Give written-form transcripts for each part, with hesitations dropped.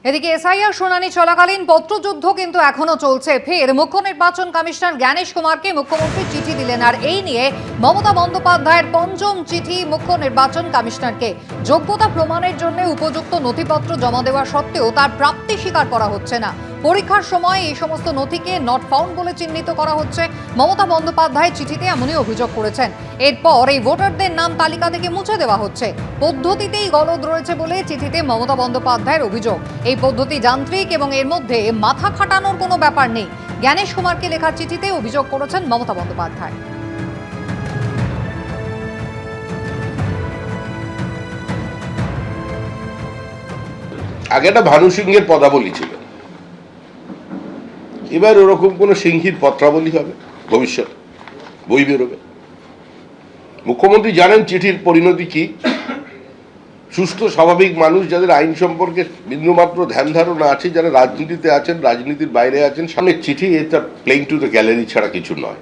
এদিকে এসআইআর শুনানি চলাকালীন পত্রযুদ্ধ কিন্তু এখনো চলছে। ফের মুখ্য নির্বাচন কমিশনার জ্ঞানেশ কুমারকে মুখ্যমন্ত্রী চিঠি দিলেন, আর এই নিয়ে মমতা বন্দ্যোপাধ্যায়ের পঞ্চম চিঠি মুখ্য নির্বাচন কমিশনারকে। যোগ্যতা প্রমাণের জন্য উপযুক্ত নথিপত্র জমা দেওয়া সত্ত্বেও তার প্রাপ্তি স্বীকার করা হচ্ছে না। পরীক্ষার সময় এই সমস্ত নথিকে নট ফাউন্ড বলে চিহ্নিত করা হচ্ছে। মমতা বন্দ্যোপাধ্যায় চিঠিতে এমনই অভিযোগ করেছেন। এরপর এই ভোটারদের নাম তালিকা থেকে মুছে দেওয়া হচ্ছে। পদ্ধতিতেই গলদ রয়েছে বলে চিঠিতে মমতা বন্দ্যোপাধ্যায়ের অভিযোগ। এই পদ্ধতি যান্ত্রিক এবং এর মধ্যে মাথা খাটানোর কোনো ব্যাপার নেই। জ্ঞানেশ কুমারকে লেখা চিঠিতে অভিযোগ করেছেন মমতা বন্দ্যোপাধ্যায়। আগে একটা ভানু সিংহের পদাবলী ছিল, এবার ওরকম কোন সিংহীর পত্রাবলী হবে ভবিষ্যৎ, বই বেরোবে। মুখ্যমন্ত্রী জানেন চিঠির পরিণতি কি। সুস্থ স্বাভাবিক মানুষ যাদের আইন সম্পর্কে বিন্দুমাত্র ধ্যান ধারণা আছে, যারা রাজনীতিতে আছেন, রাজনীতির বাইরে আছেন, সামনে চিঠি এটা প্লেইং টু দ্য গ্যালারি ছাড়া কিছু নয়।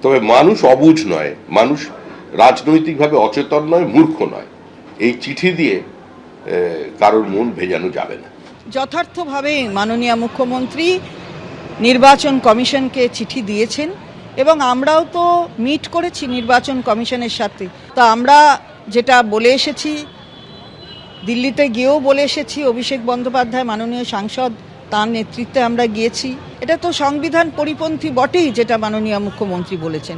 তবে মানুষ অবুঝ নয়, মানুষ রাজনৈতিকভাবে অচেতন নয়, মূর্খ নয়। এই চিঠি দিয়ে কারোর মন ভেজানো যাবে না। যথার্থভাবে মাননীয় মুখ্যমন্ত্রী নির্বাচন কমিশনকে চিঠি দিয়েছেন এবং আমরাও তো মিট করেছি নির্বাচন কমিশনের সাথে। তো আমরা যেটা বলে এসেছি, দিল্লিতে গিয়েও বলে এসেছি, অভিষেক বন্দ্যোপাধ্যায় মাননীয় সাংসদ তার নেতৃত্বে আমরা গিয়েছি। এটা তো সংবিধান পরিপন্থী বটেই যেটা মাননীয় মুখ্যমন্ত্রী বলেছেন।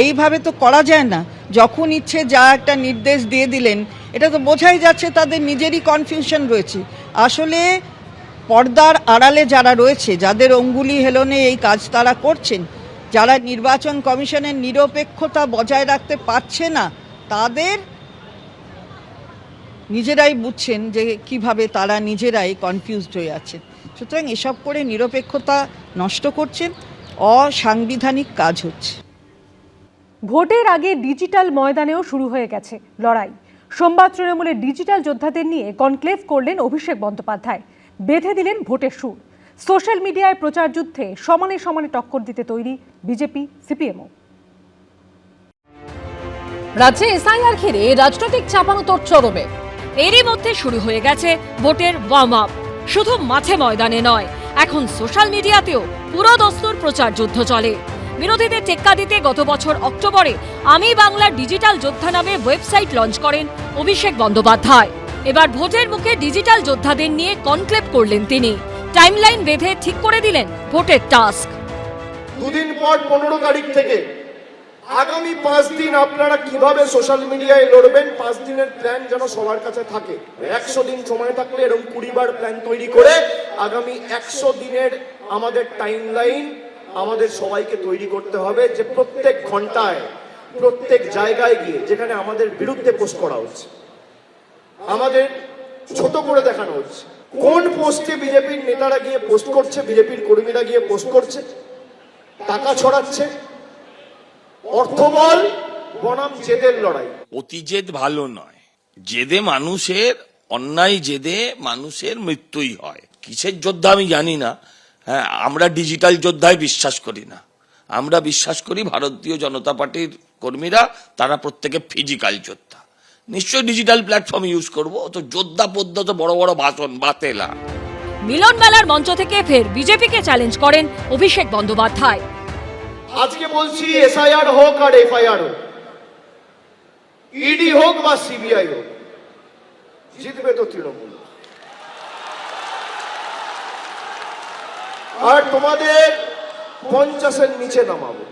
এইভাবে তো করা যায় না। যখন ইচ্ছে যা একটা নির্দেশ দিয়ে দিলেন, এটা তো বোঝাই যাচ্ছে তাদের নিজেরই কনফিউশন রয়েছে। আসলে পর্দার আড়ালে যারা রয়েছে, যাদের অঙ্গুলি হেলনে এই কাজ তারা করছেন, যারা নির্বাচন কমিশনের নিরপেক্ষতা বজায় রাখতে পারছে না, তাদের নিজেরাই বুঝছেন যে কিভাবে তারা নিজেরাই কনফিউজড হয়ে আছেন। সুতরাং এসব করে নিরপেক্ষতা নষ্ট করছেন, অসাংবিধানিক কাজ হচ্ছে। ভোটের আগে ডিজিটাল ময়দানেও শুরু হয়ে গেছে লড়াই। সোমবার তৃণমূলের ডিজিটাল যোদ্ধাদের নিয়ে কনক্লেভ করলেন অভিষেক বন্দ্যোপাধ্যায়। বেঁধে দিলেন ভোটের সুর। সোশ্যাল মিডিয়ায় প্রচার যুদ্ধে সমানে সমানে টক্কর দিতে তৈরি বিজেপি, সিপিএমও। রাজ্যে এসআইআর ঘিরে রাজনৈতিক চাপানোতর চরমে। এরই মধ্যে শুরু হয়ে গেছে ভোটের ওয়ার্ম আপ। শুধু মাঠে ময়দানে নয়, এখন সোশ্যাল মিডিয়াতেও পুরো দস্তুর প্রচার যুদ্ধ চলে। বিরোধীদের টেক্কা দিতে গত বছর অক্টোবরে আমি বাংলার ডিজিটাল যোদ্ধা নামে ওয়েবসাইট লঞ্চ করেন অভিষেক বন্দ্যোপাধ্যায়। এবার ভোটের মুখে ডিজিটাল যোদ্ধাদের নিয়ে কনক্লেভ করলেন তিনি। টাইমলাইন বেঁধে ঠিক করে দিলেন ভোটের টাস্ক। দুদিন পর 15 তারিখ থেকে আগামী 5 দিন আপনারা কিভাবে সোশ্যাল মিডিয়ায় লড়বেন, 5 দিনের প্ল্যান যেন সবার কাছে থাকে। 100 দিন সময় থাকলে এরকম 20 বার প্ল্যান তৈরি করে আগামী 100 দিনের আমাদের টাইমলাইন আমাদের সবাইকে তৈরি করতে হবে, যে প্রত্যেক ঘন্টায় প্রত্যেক জায়গায় গিয়ে যেখানে আমাদের বিরুদ্ধে পোস্ট করা হচ্ছে, আমাদের ছোট করে দেখানো হচ্ছে, কোন পোস্টে বিজেপির নেতারা গিয়ে পোস্ট করছে, বিজেপির কর্মীরা গিয়ে পোস্ট করছে, টাকা ছড়াচ্ছে, অর্থবল বনাম জেদের লড়াই। অতি জেদ ভালো নয়। জেদে মানুষের, অন্যায় জেদে মানুষের মৃত্যুই হয়। কিসের যোদ্ধা আমি জানি না। হ্যাঁ, আমরা ডিজিটাল যোদ্ধায় বিশ্বাস করি না। আমরা বিশ্বাস করি ভারতীয় জনতা পার্টির কর্মীরা তারা প্রত্যেকে ফিজিক্যাল যোদ্ধা। নিশ্চয়ই ডিজিটাল প্ল্যাটফর্ম ইউজ করব। তো যোদ্ধা পদ্ধত বড় বড় ভাষণ বাতেলা। মিলন মেলার মঞ্চ থেকে ফের বিজেপিকে চ্যালেঞ্জ করেন অভিষেক বন্দ্যোপাধ্যায়। আজকে বলছি, এসআইআর হোক আর এফআইআর হোক, ইডি হোক বা সিবিআই হোক, জিতবে তো তৃণমূল। আর তোমাদের 50-এর নিচে নামাবো,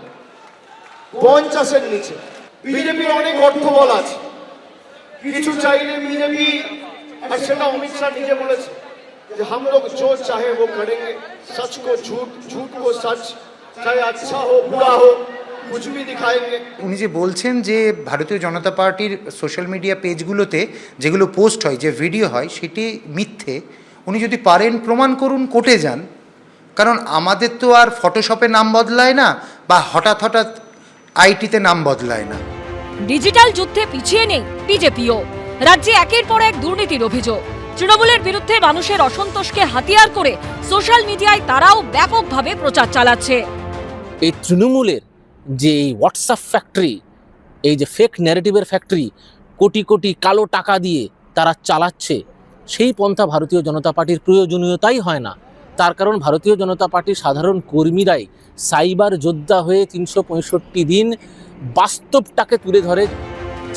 50-এর নিচে। বিজেপির অনেক অর্থবল আছে, কিছু চাইলে বিজেপি, আর সেটা অমিত শাহ নিজে বলেছে যে हम लोग जो चाहे वो करेंगे, सच को झूठ, झूठ को सच, चाहे अच्छा हो बुरा हो, कुछ भी दिखाएंगे। উনি যে বলছেন যে ভারতীয় জনতা পার্টির সোশ্যাল মিডিয়া পেজগুলোতে যেগুলো পোস্ট হয়, যে ভিডিও হয়, সেটি মিথ্যে। উনি যদি পারেন প্রমাণ করুন, কোর্টে যান। কারণ আমাদের তো আর ফটোশপে নাম বদলায় না, বা হঠাৎ হঠাৎ আইটিতে নাম বদলায় না। ডিজিটাল যুদ্ধে পিছিয়ে নেই বিজেপিও। রাজ্যে একের পর এক দুর্নীতির অভিযোগ। তৃণমূলের বিরুদ্ধে মানুষের অসন্তোষকে হাতিয়ার করে সোশ্যাল মিডিয়ায় তারাও ব্যাপকভাবে প্রচার চালাচ্ছে। এই তৃণমূলের যে এই হোয়াটসঅ্যাপ ফ্যাক্টরি, এই যে ফেক ন্যারেটিভের ফ্যাক্টরি, কোটি কোটি কালো টাকা দিয়ে তারা চালাচ্ছে, সেই পন্থা ভারতীয় জনতা পার্টির প্রয়োজনীয়তাই হয় না। তার কারণ ভারতীয় জনতা পার্টির সাধারণ কর্মীরাই সাইবার যোদ্ধা হয়ে 365 দিন বাস্তবটাকে তুলে ধরে।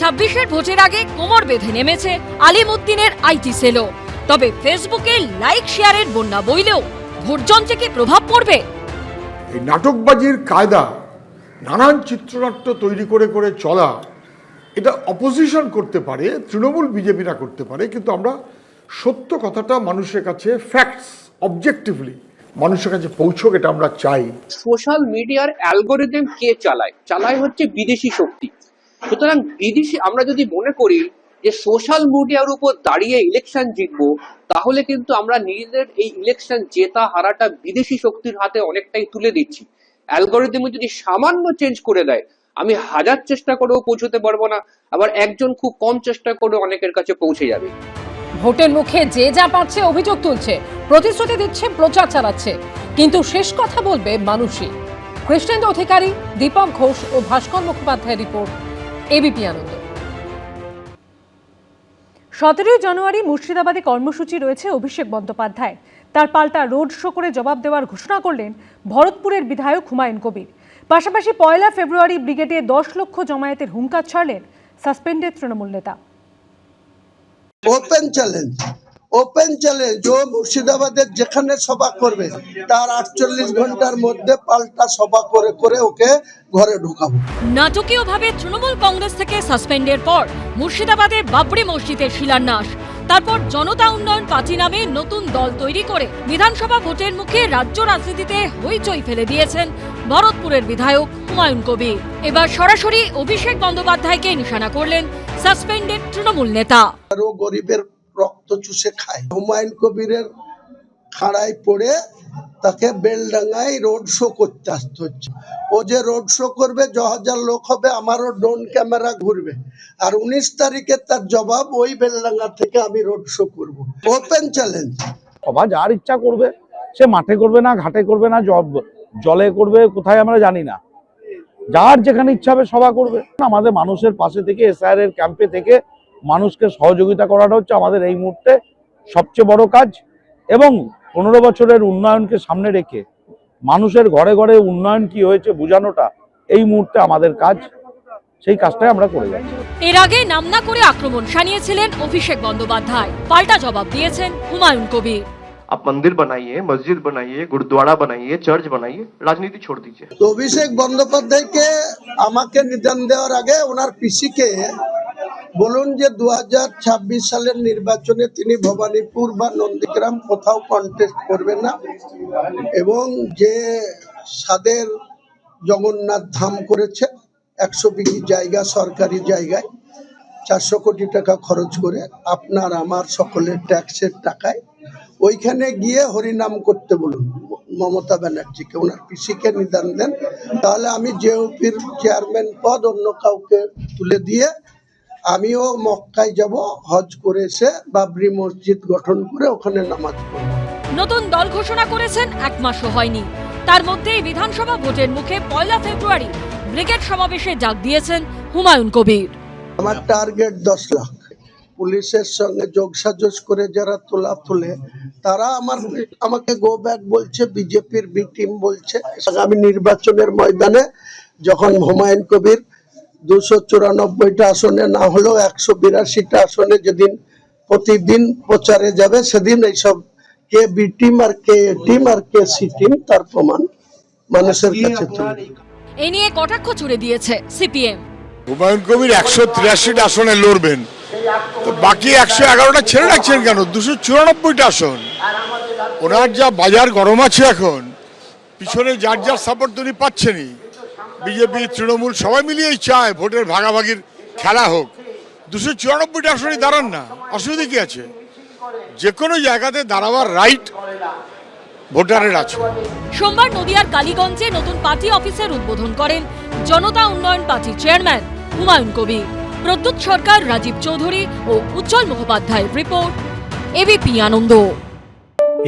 26-এর ভোটের আগে কোমর বেঁধে নেমেছে আলিমুদ্দিনের আইটি সেলও। তবে ফেসবুকে লাইক শেয়ারের বন্যা বইলেও ভোটযন্ত্রে কি প্রভাব পড়বে? এই নাটকবাজির কায়দা, নানান চিত্রনাট্য তৈরি করে করে চলা, এটা অপোজিশন করতে পারে, তৃণমূল বিজেপিরা করতে পারে, কিন্তু আমরা সত্য কথাটা মানুষের কাছে ফ্যাক্টস অবজেক্টিভলি মানুষের কাছে পৌঁছক, এটা আমরা চাই। সোশ্যাল মিডিয়ার অ্যালগোরিদম কে চালায় হচ্ছে বিদেশি শক্তি। সুতরাং বিদেশি, আমরা যদি মনে করি যে সোশ্যাল মিডিয়ার উপর দাঁড়িয়ে ইলেকশন জিতবো, তাহলে কিন্তু আমরা নিজেদের এই ইলেকশন জেতা হারাটা বিদেশি শক্তির হাতে অনেকটাই তুলে দিচ্ছি। অ্যালগোরিদম যদি সামান্য চেঞ্জ করে দেয়, আমি 1000 চেষ্টা করেও পৌঁছতে পারবো না, আবার একজন খুব কম চেষ্টা করে অনেকের কাছে পৌঁছে যাবে। ভোটের মুখে যে যা পাচ্ছে অভিযোগ তুলছে, প্রতিশ্রুতি দিচ্ছে, প্রচার চালাচ্ছে, কিন্তু শেষ কথা বলবে মানুষই। কৃষ্ণেন্দু অধিকারী, দীপক ঘোষ ও ভাস্কর মুখোপাধ্যায়ের রিপোর্ট, এবিপি আনন্দ। 17 জানুয়ারি মুর্শিদাবাদে কর্মসূচি রয়েছে অভিষেক বন্দ্যোপাধ্যায়। তার পাল্টা রোড শো করে জবাব দেওয়ার ঘোষণা করলেন ভরতপুরের বিধায়ক হুমায়ুন কবির। পাশাপাশি 1 ফেব্রুয়ারি ব্রিগেডে 10 লক্ষ জমায়েতের হুঙ্কার ছাড়লেন সাসপেন্ডেড তৃণমূল নেতা। ওপেন চ্যালেঞ্জ ও মুর্শিদাবাদের যেখানে সভা করবে তার 48 ঘন্টার মধ্যে পাল্টা সভা করে করে ওকে ঘরে ঢোকাবো। নাটকীয়ভাবে তৃণমূল কংগ্রেস থেকে সাসপেন্ডের পর মুর্শিদাবাদের বাবরি মসজিদের শিলান্যাস, তারপর জনতা উন্নয়ন পার্টি নামে নতুন দল তৈরি করে বিধানসভা ভোটের মুখে রাজ্য রাজনীতিতে হইচই ফেলে দিয়েছেন ভরতপুরের বিধায়ক হুমায়ুন কবির। এবার সরাসরি অভিষেক বন্দ্যোপাধ্যায়কে নিশানা করলেন সাসপেন্ডেড তৃণমূল নেতা। আরো গরিবের রক্ত চুষে খায়। হুমায়ুন কবিরের খাড়ায় পড়ে তাকে বেলডাঙ্গায় রোড শো করতে আসতে হচ্ছে। ও যে রোড শো করবে, 1000 লোক হবে, আমারও ড্রোন ক্যামেরা ঘুরবে, আর 19 তারিখে তার জবাব ওই বেলডাঙ্গা থেকে আমি রোড শো করব। Open challenge. সভা যার ইচ্ছা করবে, সে মাঠে করবে না, ঘাটে করবে না, জলে করবে, কোথায় আমরা জানি না, যার যেখানে ইচ্ছা হবে সভা করবে। আমাদের মানুষের পাশে থেকে, এসআইআর এর ক্যাম্পে থেকে মানুষকে সহযোগিতা করাটা হচ্ছে আমাদের এই মুহূর্তে সবচেয়ে বড় কাজ। এবং 15 বছরের উন্নয়নকে সামনে রেখে মানুষের ঘরে ঘরে উন্নয়ন কি হয়েছে বোঝানোটা এই মুহূর্তে আমাদের কাজ। সেই কাজটাই আমরা করে যাচ্ছি। এর আগে নাম না করে আক্রমণ শানিয়েছিলেন অভিষেক বন্দ্যোপাধ্যায়, পাল্টা জবাব দিয়েছেন হুমায়ুন কবির। आप मंदिर बनाइए, मस्जिद बनाइए, गुरुद्वारा बनाइए, चर्च बनाइए, राजनीति छोड़ दीजिए। তো অভিষেক বন্দ্যোপাধ্যায়কে আমাকে নিদান দেওয়ার আগে ওনার পিসিকে বলুন যে 2026 সালের নির্বাচনে তিনি ভবানীপুর বা নন্দীগ্রাম কোথাও কন্টেস্ট করবেন না, এবং যে সাদের জগন্নাথ ধাম করেছে 100 বিঘি জায়গা, সরকারি জায়গায় 400 কোটি টাকা খরচ করে আপনার আমার সকলের ট্যাক্সের টাকায়, ওইখানে গিয়ে হরিনাম করতে বলুন মমতা ব্যানার্জিকে, ওনার পিসিকে নিদান দেন। তাহলে আমি জেওপির চেয়ারম্যান পদ অন্য কাউকে তুলে দিয়ে আমিও মক্কায় যাব, হজ করে এসে বাবরি মসজিদ গঠন করে ওখানে নামাজ পড়ব। নতুন দল ঘোষণা করেছেন 1 মাসও হয়নি, তার মধ্যেই বিধানসভা ভোটের মুখে 1 ফেব্রুয়ারি ব্রিগেড সমাবেশে ডাক দিয়েছেন হুমায়ুন কবির। আমার টার্গেট 10 লাখ। পুলিশের সঙ্গে যোগসাজশ করে যারা তোলে তারা আমাকে গো ব্যাক বলছে, বিজেপির বি টিম বলছে। আগামী নির্বাচনের ময়দানে যখন হুমায়ুন কবির 294টা আসনে না হলেও 182টা আসনে যেদিন প্রতিদিন প্রচারে যাবে, সেদিন এইসব কে বি টিম আর কে টিম আর কে সি টিম তার প্রমাণ মানুষের কাছে তুলে। এ নিয়ে কটাক্ষ ছুড়ে দিয়েছে সিপিএম। হুমায়ুন কবির 183টা আসনে লড়বেন, তো বাকি 111টা ছেড়ে রাখছেন কেন? 294টা আসন। ওনার যা বাজার গরম আছে এখন, পিছনে যার যার সাপোর্ট তিনি পাচ্ছেনই। বিজেপি, তৃণমূল সবাই মিলিয়েই চায় ভোটের ভাগাভাগির খেলা হোক। 294টা আসনে দাঁড়ান না, অসুবিধা কি আছে? যে কোনো জায়গাতে দাঁড়াবার রাইট ভোটারের আছে। সোমবার নদিয়ার কালীগঞ্জে নতুন পার্টি অফিসের উদ্বোধন করেন জনতা উন্নয়ন পার্টির চেয়ারম্যান হুমায়ুন কবির। প্রদ্যুৎ সরকার, রাজীব চৌধুরী ও উজ্জ্বল মুখোপাধ্যায়ের রিপোর্ট, এবিপি আনন্দ।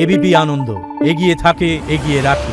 এবিপি আনন্দ, এগিয়ে থাকে, এগিয়ে রাখে।